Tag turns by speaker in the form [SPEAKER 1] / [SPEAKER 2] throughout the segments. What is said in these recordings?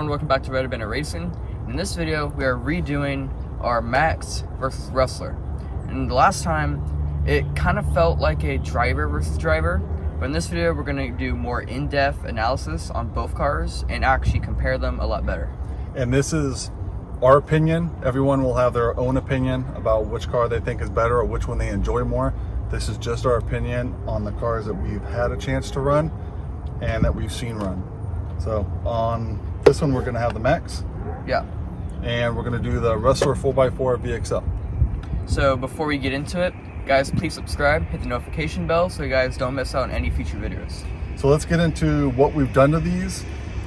[SPEAKER 1] everyone, welcome back to Red Bandit Racing. In this video, we are redoing our MAXX Vs Rustler. And the last time, it kind of felt like a driver versus driver, but in this video, we're going to do more in-depth analysis on both cars and actually compare them a lot better.
[SPEAKER 2] And this is our opinion. Everyone will have their own opinion about which car they think is better or which one they enjoy more. This is just our opinion on the cars that we've had a chance to run and that we've seen run. So on this one, we're going to have the MAXX.
[SPEAKER 1] Yeah.
[SPEAKER 2] And we're going to do the Rustler 4x4 VXL.
[SPEAKER 1] So before we get into it, guys, please subscribe, hit the notification bell so you guys don't miss out on any future videos.
[SPEAKER 2] So let's get into what we've done to these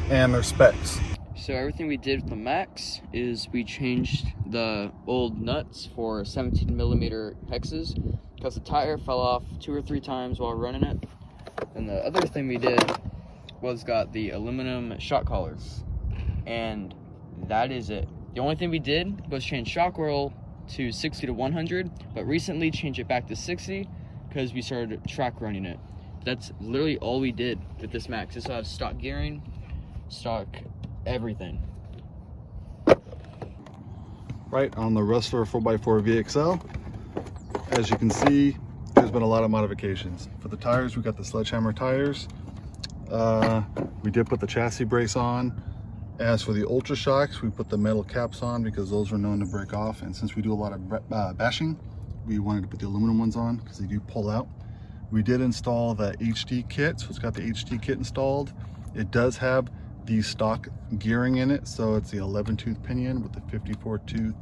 [SPEAKER 2] and their specs.
[SPEAKER 1] So everything we did with the MAXX is we changed the old nuts for 17mm hexes because the tire fell off 2 or 3 times while running it. And the other thing we did was got the aluminum shock collars, and that is it. The only thing we did was change shock oil to 60 to 100, but recently changed it back to 60 because we started track running it. That's literally all we did with this MAXX. This has stock gearing, stock everything.
[SPEAKER 2] Right, on the Rustler 4x4 VXL, as you can see, there's been a lot of modifications. For the tires, we got the Sledgehammer tires. We did put the chassis brace on. As for the Ultra Shocks, we put the metal caps on because those were known to break off, and since we do a lot of bashing, we wanted to put the aluminum ones on because they do pull out. We did install the HD kit, so it's got the HD kit installed. It does have the stock gearing in it, so it's the 11-tooth pinion with the 54-tooth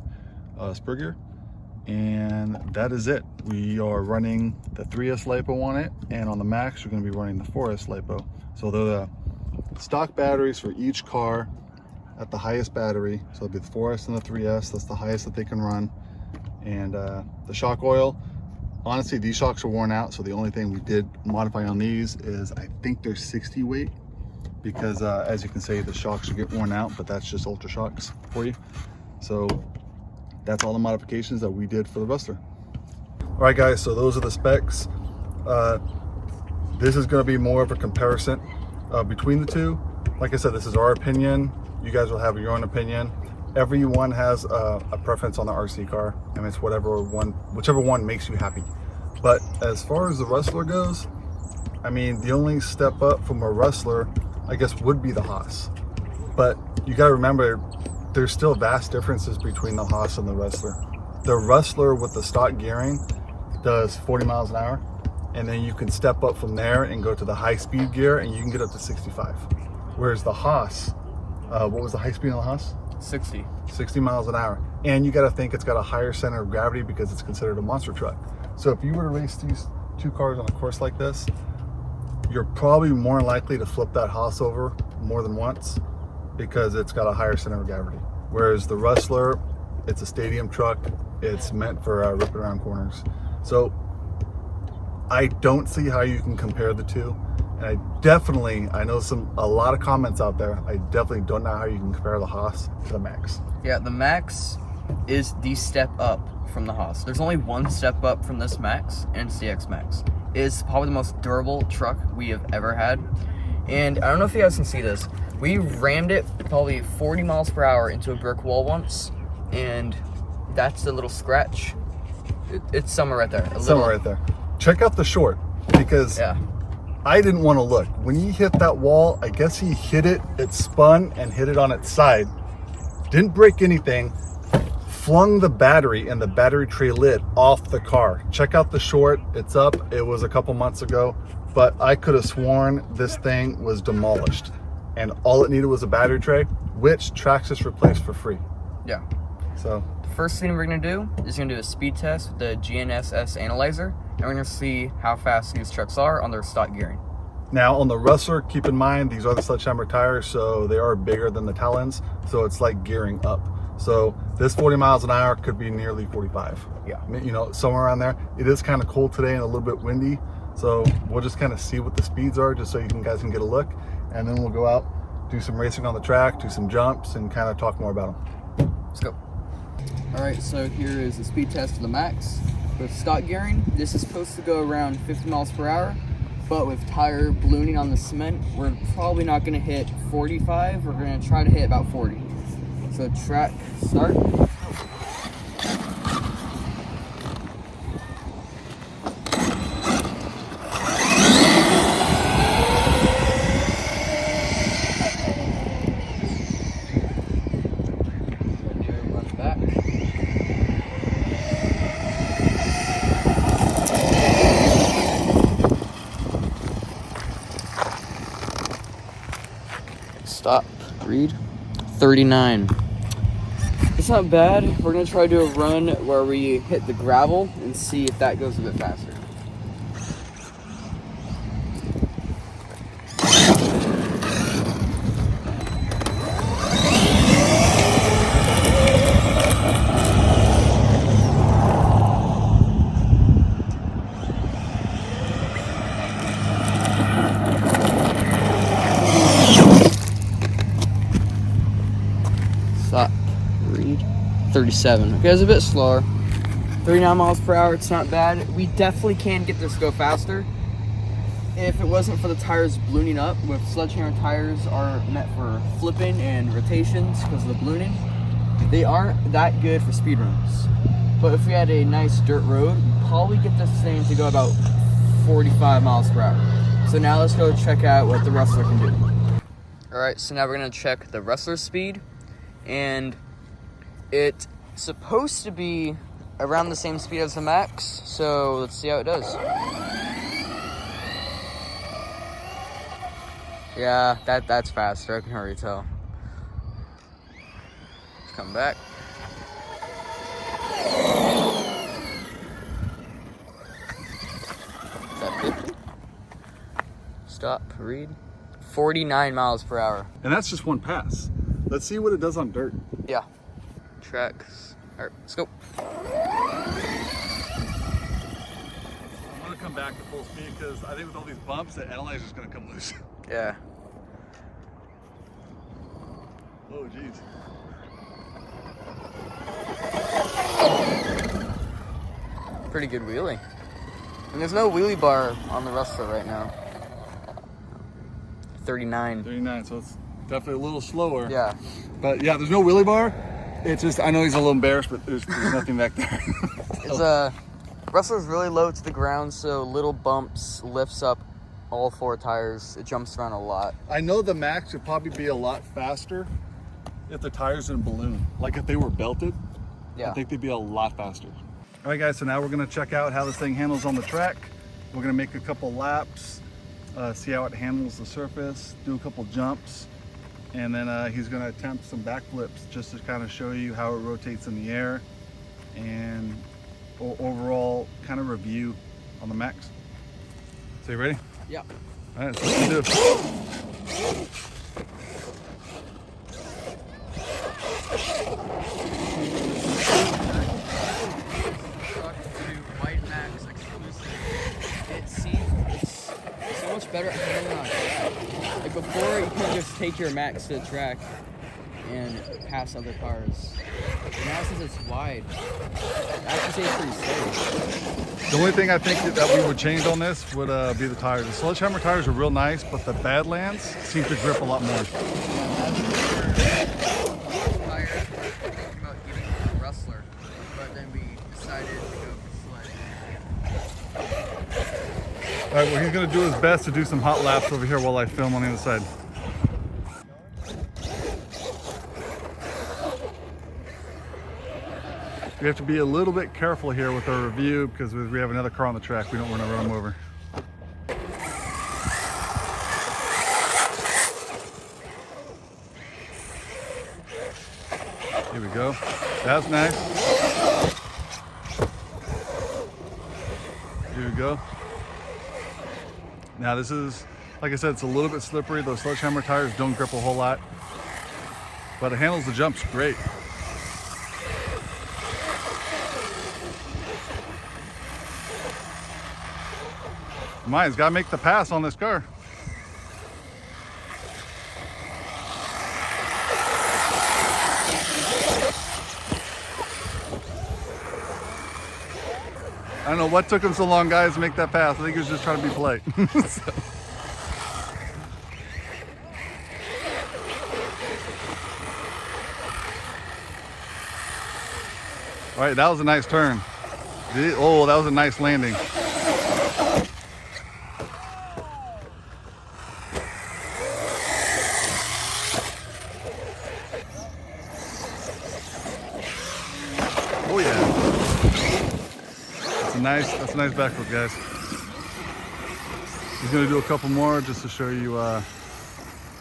[SPEAKER 2] spur gear. And that is it. We are running the 3S LiPo on it, and on the MAXX we're going to be running the 4S LiPo. So they're the stock batteries for each car at the highest battery. So it'll be the 4S and the 3S. That's the highest that they can run. And the shock oil, honestly, these shocks are worn out, so the only thing we did modify on these is I think they're 60 weight because as you can see, the shocks will get worn out, but that's just Ultra Shocks for you. So that's all the modifications that we did for the Rustler. All right, guys, so those are the specs. This is going to be more of a comparison between the two. Like I said, this is our opinion. You guys will have your own opinion. Everyone has a preference on the RC car, and it's whichever one makes you happy. But as far as the Rustler goes, I mean, the only step up from a Rustler, I guess, would be the Haas. But you got to remember, there's still vast differences between the Haas and the Rustler. The Rustler with the stock gearing does 40 miles an hour, and then you can step up from there and go to the high speed gear and you can get up to 65. Whereas the Haas, what was the high speed on the Haas? 60 miles an hour. And you got to think it's got a higher center of gravity because it's considered a monster truck. So if you were to race these two cars on a course like this, you're probably more likely to flip that Haas over more than once because it's got a higher center of gravity. Whereas the Rustler, it's a stadium truck. It's meant for ripping around corners. So I don't see how you can compare the two. And I know a lot of comments out there. I definitely don't know how you can compare the Haas to the MAXX.
[SPEAKER 1] Yeah, the MAXX is the step up from the Haas. There's only one step up from this MAXX, and it's the X-MAXX. It's probably the most durable truck we have ever had. And I don't know if you guys can see this. We rammed it probably 40 miles per hour into a brick wall once, and that's the little scratch. It's somewhere right there.
[SPEAKER 2] Somewhere right there. Check out the short, because
[SPEAKER 1] yeah,
[SPEAKER 2] I didn't want to look. When he hit that wall, I guess he hit it, it spun and hit it on its side. Didn't break anything, flung the battery and the battery tray lid off the car. Check out the short, it's up. It was a couple months ago, but I could have sworn this thing was demolished. And all it needed was a battery tray, which Traxxas replaced for free.
[SPEAKER 1] Yeah.
[SPEAKER 2] So
[SPEAKER 1] the first thing we're going to do is going to do a speed test with the GNSS analyzer, and we're going to see how fast these trucks are on their stock gearing.
[SPEAKER 2] Now on the Rustler, keep in mind, these are the Sledgehammer tires, so they are bigger than the Talons, so it's like gearing up. So this 40 miles an hour could be nearly 45.
[SPEAKER 1] Yeah.
[SPEAKER 2] You know, somewhere around there. It is kind of cold today and a little bit windy, so we'll just kind of see what the speeds are just so you guys can get a look, and then we'll go out, do some racing on the track, do some jumps, and kind of talk more about them.
[SPEAKER 1] Let's go. All right, so here is the speed test of the MAXX. With stock gearing, this is supposed to go around 50 miles per hour. but with tire ballooning on the cement, we're probably not going to hit 45. We're going to try to hit about 40. So track start. Stop, read. 39. It's not bad. We're gonna try to do a run where we hit the gravel and see if that goes a bit faster. Stop. Read. 37. Okay, it's a bit slower. 39 miles per hour, it's not bad. We definitely can get this to go faster. If it wasn't for the tires ballooning up, with Sledgehammer tires are meant for flipping and rotations because of the ballooning, they aren't that good for speed runs. But if we had a nice dirt road, we'd probably get this thing to go about 45 miles per hour. So now let's go check out what the Rustler can do. Alright, so now we're gonna check the Rustler's speed. And it's supposed to be around the same speed as the MAXX, so let's see how it does. Yeah, that's faster, I can already tell. Let's come back. Is that 50? Stop, read. 49 miles per hour.
[SPEAKER 2] And that's just one pass. Let's see what it does on dirt.
[SPEAKER 1] Yeah. Tracks. All right, let's go.
[SPEAKER 2] I'm gonna come back to full speed because I think with all these bumps, the analyzer is gonna come loose.
[SPEAKER 1] Yeah.
[SPEAKER 2] Oh, geez.
[SPEAKER 1] Pretty good wheelie. And there's no wheelie bar on the Rustler right now. 39.
[SPEAKER 2] 39, so it's definitely a little slower.
[SPEAKER 1] Yeah.
[SPEAKER 2] But yeah, there's no wheelie bar. It's just, I know he's a little embarrassed, but there's nothing back there.
[SPEAKER 1] It's Rustler's really low to the ground, so little bumps lifts up all four tires. It jumps around a lot.
[SPEAKER 2] I know the MAXX would probably be a lot faster if the tires didn't balloon. Like if they were belted,
[SPEAKER 1] Yeah.
[SPEAKER 2] I think they'd be a lot faster. All right guys, so now we're gonna check out how this thing handles on the track. We're gonna make a couple laps, see how it handles the surface, do a couple jumps, and then he's gonna attempt some backflips just to kind of show you how it rotates in the air and overall kind of review on the MAXX. So you ready?
[SPEAKER 1] Yeah.
[SPEAKER 2] All right, so let's do it.
[SPEAKER 1] It's so much better at handling on track. Like before, you could just take your MAXX to the track and pass other cars. But now since it's wide, I have to say it's pretty safe.
[SPEAKER 2] The only thing I think that we would change on this would be the tires. The Sledgehammer tires are real nice, but the Badlands seem to grip a lot more.
[SPEAKER 1] Tires, we're thinking about getting the Rustler, but then we decided to go for Sled.
[SPEAKER 2] All right, well, he's gonna do his best to do some hot laps over here while I film on the other side. We have to be a little bit careful here with our review because we have another car on the track. We don't want to run him over. Here we go. That's nice. Here we go. Now this is, like I said, it's a little bit slippery. Those Sledgehammer tires don't grip a whole lot, but it handles the jumps great. Mine's got to make the pass on this car. don't know what took him so long, guys, to make that pass. I think he was just trying to be polite. So. All right, that was a nice turn. Oh, that was a nice landing. Oh yeah. That's a nice backflip, guys. He's gonna do a couple more just to show you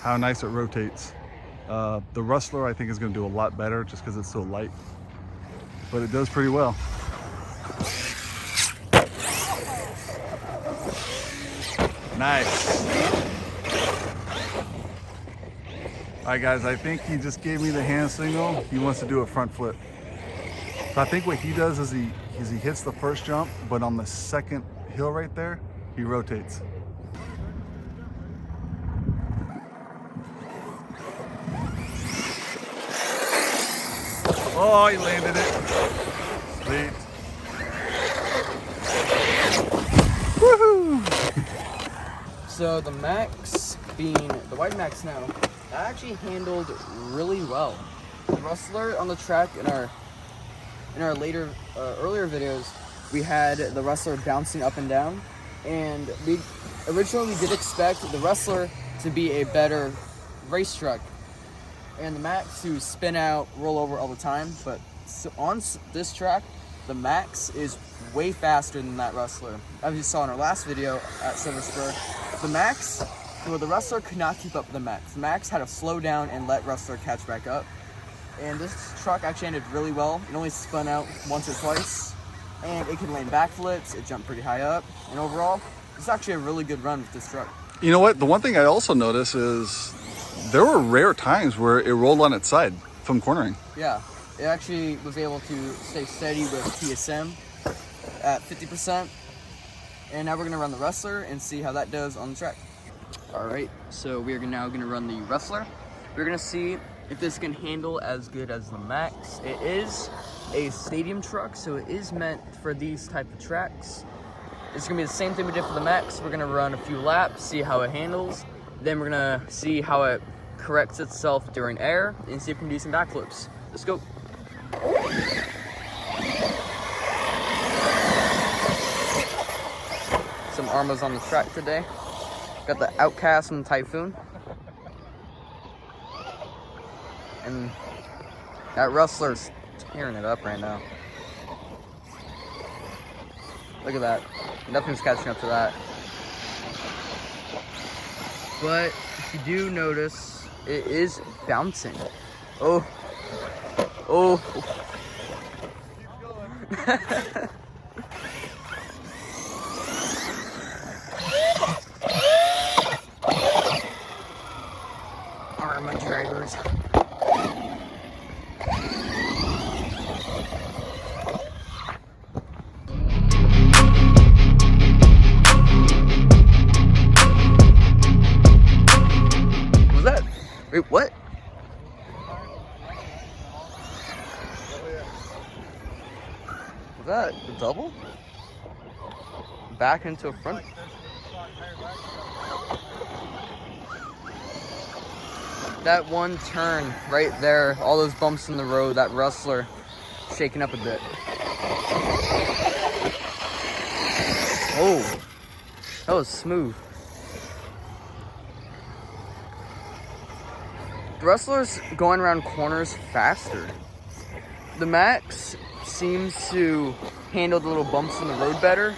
[SPEAKER 2] how nice it rotates. The Rustler, I think, is gonna do a lot better just because it's so light, but it does pretty well. Nice. All right, guys, I think he just gave me the hand signal. He wants to do a front flip. So I think what he does is he hits the first jump, but on the second hill right there, he rotates. Oh, he landed it. Sweet. Woohoo!
[SPEAKER 1] So the MAXX, being the white MAXX now, that actually handled really well. The Rustler on the track in our earlier videos, we had the Rustler bouncing up and down, and originally we did expect the Rustler to be a better race truck and the MAXX to spin out, roll over all the time, but on this track, the MAXX is way faster than that Rustler. As you saw in our last video at Silver Spur, the Rustler could not keep up with the MAXX. The MAXX had to slow down and let Rustler catch back up. And this truck actually ended really well. It only spun out once or twice, and it can land backflips. It jumped pretty high up, and overall, it's actually a really good run with this truck.
[SPEAKER 2] You know what? The one thing I also noticed is there were rare times where it rolled on its side from cornering.
[SPEAKER 1] Yeah, it actually was able to stay steady with TSM at 50%. And now we're gonna run the Rustler and see how that does on the track. All right, so we are now gonna run the Rustler. We're gonna see if this can handle as good as the MAXX. It is a stadium truck, so it is meant for these type of tracks. It's gonna be the same thing we did for the MAXX. We're gonna run a few laps, see how it handles. Then we're gonna see how it corrects itself during air and see if we can do some backflips. Let's go. Some Armas on the track today. Got the Outcast and the Typhoon. And that Rustler's tearing it up right now. Look at that. Nothing's catching up to that. But if you do notice, it is bouncing. Oh. Oh. Arma drivers. Was that? Wait, what? Was that a double? Back into a front? That one turn right there, all those bumps in the road, that Rustler shaking up a bit. Oh, that was smooth. The Rustler's going around corners faster. The MAXX seems to handle the little bumps in the road better,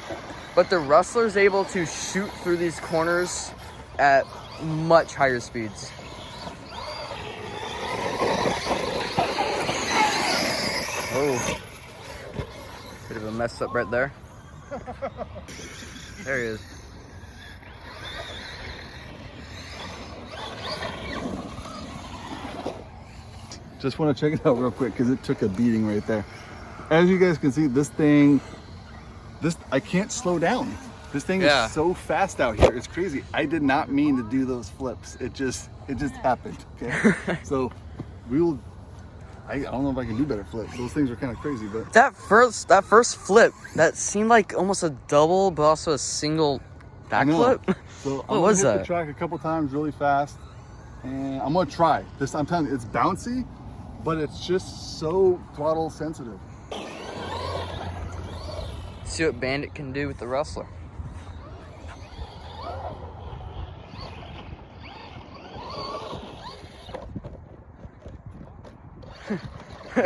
[SPEAKER 1] but the Rustler's able to shoot through these corners at much higher speeds. Oh, bit of a mess up right there. There he is.
[SPEAKER 2] Just want to check it out real quick because it took a beating right there. As you guys can see, this I can't slow down. This thing is so fast out here. It's crazy. I did not mean to do those flips. It just happened. Okay. So we will. I don't know if I can do better flips. Those things are kind of crazy, but
[SPEAKER 1] That first flip, that seemed like almost a double, but also a single backflip.
[SPEAKER 2] So
[SPEAKER 1] What
[SPEAKER 2] I'm gonna
[SPEAKER 1] was
[SPEAKER 2] hit
[SPEAKER 1] that?
[SPEAKER 2] the track a couple times really fast, and I'm gonna try this. I'm telling you, it's bouncy, but it's just so throttle sensitive.
[SPEAKER 1] See what Bandit can do with the Rustler.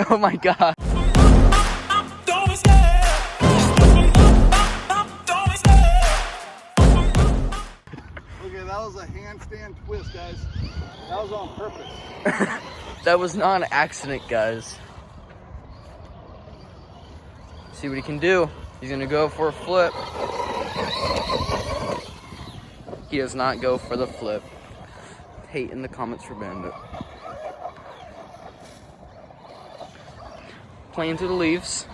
[SPEAKER 1] Oh my god.
[SPEAKER 2] Okay, that was a handstand twist, guys. That was on purpose.
[SPEAKER 1] That was not an accident, guys. See what he can do. He's gonna go for a flip. He does not go for the flip. Hate in the comments for Bandit. Playing through the leaves.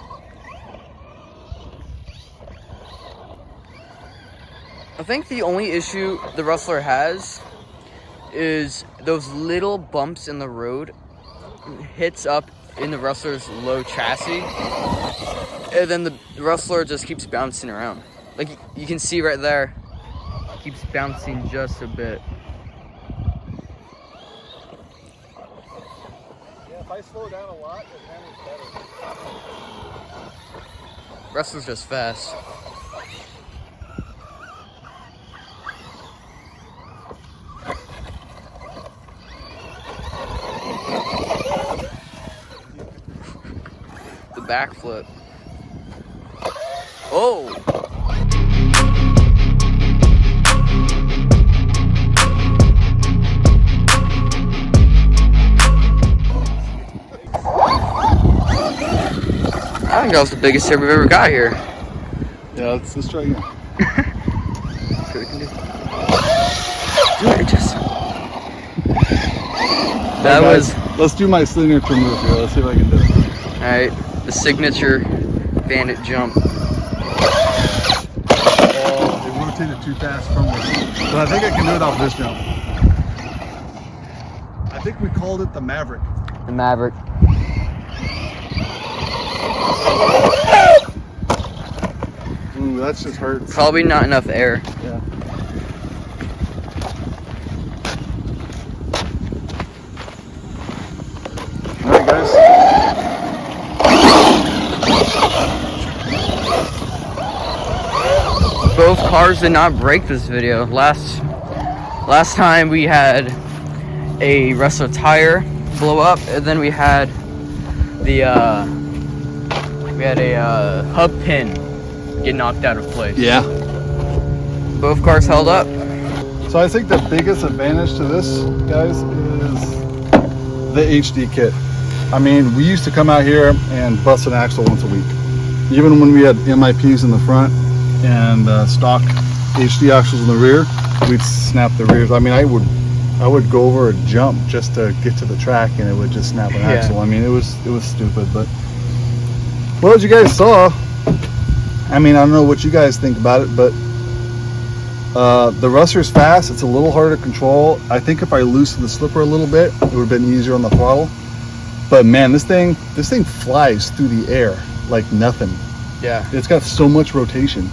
[SPEAKER 1] I think the only issue the Rustler has is those little bumps in the road hits up in the Rustler's low chassis, and then the Rustler just keeps bouncing around. Like you can see right there, keeps bouncing just a bit.
[SPEAKER 2] Yeah, if I slow down a lot, it handles better.
[SPEAKER 1] Rustler's just fast. The backflip. Oh! I think that was the biggest hit we've ever got here.
[SPEAKER 2] Yeah, let's try again.
[SPEAKER 1] Let's see what we can do. Dude, it just... That was...
[SPEAKER 2] Let's do my signature move here. Let's see if I can do it.
[SPEAKER 1] Alright, the signature Bandit jump.
[SPEAKER 2] Oh, it rotated too fast from me. But I think I can do it off this jump. I think we called it the Maverick.
[SPEAKER 1] The Maverick.
[SPEAKER 2] Ooh, that just hurts.
[SPEAKER 1] Probably not enough air.
[SPEAKER 2] Yeah. Alright, guys.
[SPEAKER 1] Both cars did not break this video. Last time we had a Rustler tire blow up, and then we had a hub pin get knocked out of place.
[SPEAKER 2] Yeah.
[SPEAKER 1] Both cars held up.
[SPEAKER 2] So I think the biggest advantage to this, guys, is the HD kit. I mean, we used to come out here and bust an axle once a week. Even when we had MIPs in the front and stock HD axles in the rear, we'd snap the rears. I mean, I would go over a jump just to get to the track, and it would just snap an axle. I mean, it was stupid. But well, as you guys saw, I mean, I don't know what you guys think about it, but the Rustler's fast. It's a little harder to control. I think if I loosened the slipper a little bit, it would have been easier on the throttle. But man, this thing flies through the air like nothing.
[SPEAKER 1] Yeah.
[SPEAKER 2] It's got so much rotation.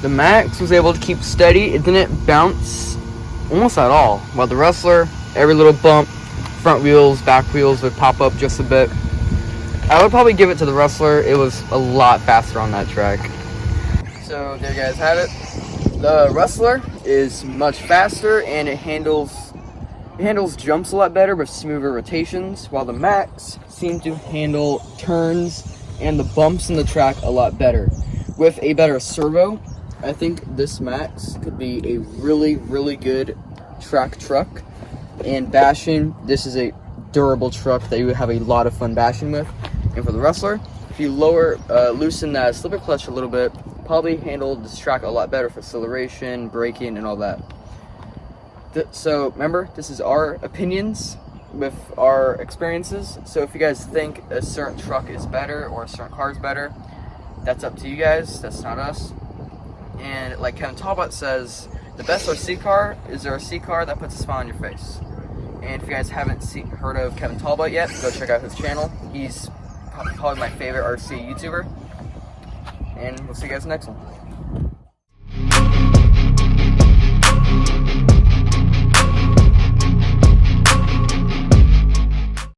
[SPEAKER 1] The MAXX was able to keep steady. It didn't bounce almost at all. While the Rustler, every little bump, front wheels, back wheels would pop up just a bit. I would probably give it to the Rustler. It was a lot faster on that track. So there you guys have it. The Rustler is much faster, and it handles jumps a lot better with smoother rotations, while the MAXX seemed to handle turns and the bumps in the track a lot better. With a better servo, I think this MAXX could be a really, really good track truck. And bashing, this is a durable truck that you would have a lot of fun bashing with. And for the Rustler, if you loosen that slipper clutch a little bit, probably handle this track a lot better for acceleration, braking, and all that. So remember, this is our opinions with our experiences. So if you guys think a certain truck is better or a certain car is better, that's up to you guys. That's not us. And like Kevin Talbot says, the best RC car is the RC car that puts a smile on your face. And if you guys haven't heard of Kevin Talbot yet, go check out his channel. He's probably my favorite RC YouTuber. And we'll see you guys next one.